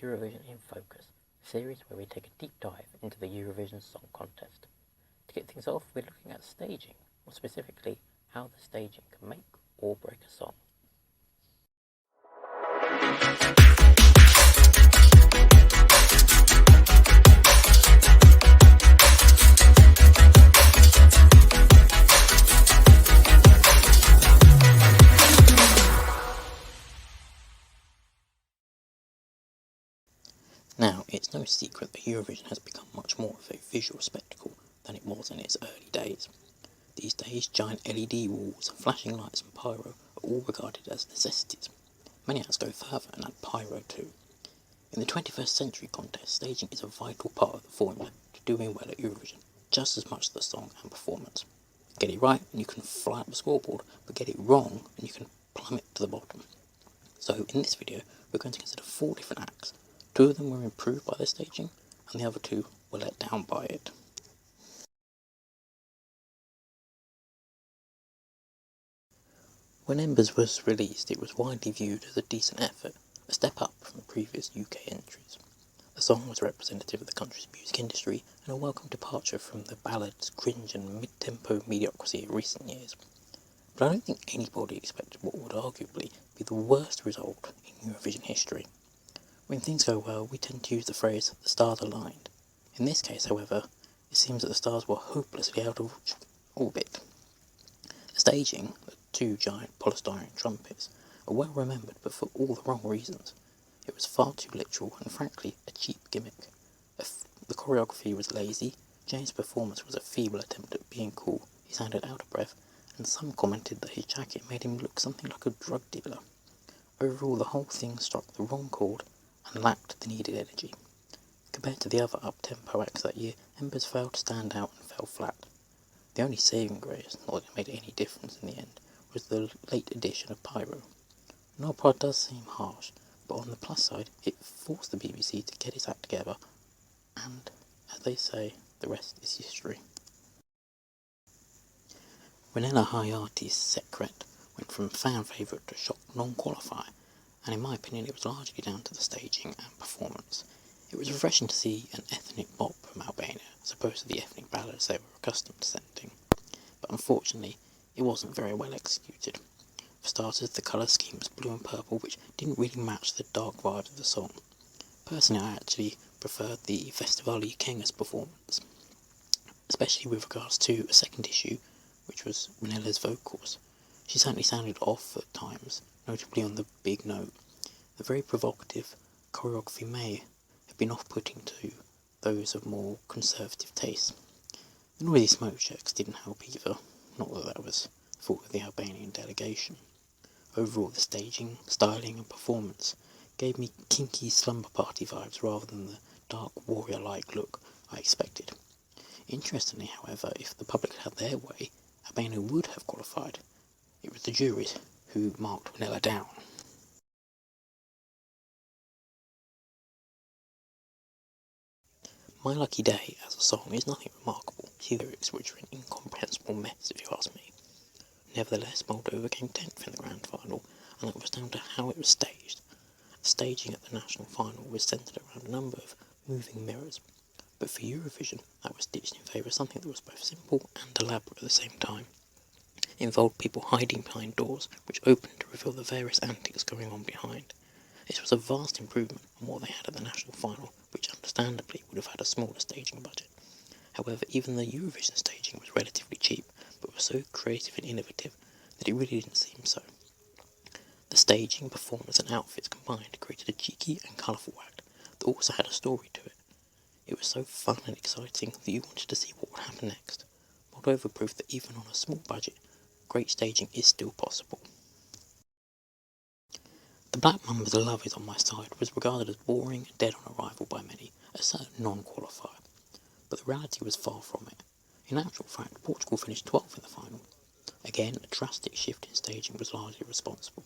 Eurovision in Focus, a series where we take a deep dive into the Eurovision Song Contest. To get things off, we're looking at staging, or specifically how the staging can make or break a song. Now, it's no secret that Eurovision has become much more of a visual spectacle than it was in its early days. These days, giant LED walls, flashing lights and pyro are all regarded as necessities. Many acts go further and add pyro too. In the 21st century contest, staging is a vital part of the formula to doing well at Eurovision, just as much as the song and performance. Get it right and you can fly up the scoreboard, but get it wrong and you can plummet to the bottom. So in this video, we're going to consider 4 different acts. 2 of them were improved by the staging, and the other 2 were let down by it. When Embers was released, it was widely viewed as a decent effort, a step up from previous UK entries. The song was representative of the country's music industry and a welcome departure from the ballads, cringe and mid-tempo mediocrity of recent years. But I don't think anybody expected what would arguably be the worst result in Eurovision history. When things go well, we tend to use the phrase, the stars aligned. In this case, however, it seems that the stars were hopelessly out of orbit. The staging, the 2 giant polystyrene trumpets, are well remembered but for all the wrong reasons. It was far too literal and frankly a cheap gimmick. The choreography was lazy, James' performance was a feeble attempt at being cool, he sounded out of breath, and some commented that his jacket made him look something like a drug dealer. Overall, the whole thing struck the wrong chord and lacked the needed energy. Compared to the other up-tempo acts that year, Embers failed to stand out and fell flat. The only saving grace, not that it made any difference in the end, was the late addition of pyro. No prod does seem harsh, but on the plus side, it forced the BBC to get its act together, and, as they say, the rest is history. Vanilla Hayati's Secret went from fan favourite to shock non-qualifier, and in my opinion it was largely down to the staging and performance. It was refreshing to see an ethnic bop from Albania, as opposed to the ethnic ballads they were accustomed to sending, but unfortunately it wasn't very well executed. For starters, the colour scheme was blue and purple, which didn't really match the dark vibe of the song. Personally, I actually preferred the Festivali Kenga's performance, especially with regards to a second issue, which was Ranilla's vocals. She certainly sounded off at times, notably on the big note. The very provocative choreography may have been off-putting to those of more conservative tastes. The noisy smoke checks didn't help either, not that that was the fault of the Albanian delegation. Overall, the staging, styling and performance gave me kinky slumber party vibes rather than the dark warrior-like look I expected. Interestingly, however, if the public had their way, Albania would have qualified. It was the juries who marked Vanilla down. My Lucky Day as a song is nothing remarkable, the lyrics which are an incomprehensible mess if you ask me. Nevertheless, Moldova came 10th in the grand final, and that was down to how it was staged. The staging at the national final was centred around a number of moving mirrors, but for Eurovision that was ditched in favour of something that was both simple and elaborate at the same time. It involved people hiding behind doors, which opened to reveal the various antics going on behind. This was a vast improvement on what they had at the national final, which understandably would have had a smaller staging budget. However, even the Eurovision staging was relatively cheap, but was so creative and innovative that it really didn't seem so. The staging, performance and outfits combined created a cheeky and colourful act that also had a story to it. It was so fun and exciting that you wanted to see what would happen next. Moldova proved that even on a small budget, great staging is still possible. The Black Mamba's Love Is On My Side was regarded as boring and dead on arrival by many, a certain non-qualifier, but the reality was far from it. In actual fact, Portugal finished 12th in the final. Again, a drastic shift in staging was largely responsible.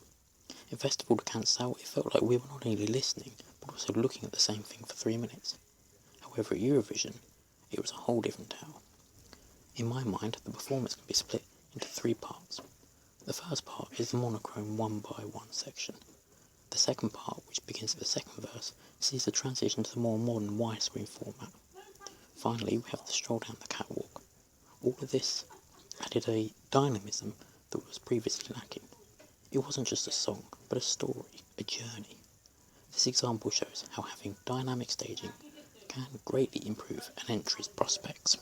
In Festival de Canção, it felt like we were not only listening, but also looking at the same thing for 3 minutes. However, at Eurovision, it was a whole different tale. In my mind, the performance can be split into 3 parts. The first part is the monochrome 1x1 section. The second part, which begins at the second verse, sees the transition to the more modern widescreen format. Finally, we have the stroll down the catwalk. All of this added a dynamism that was previously lacking. It wasn't just a song, but a story, a journey. This example shows how having dynamic staging can greatly improve an entry's prospects.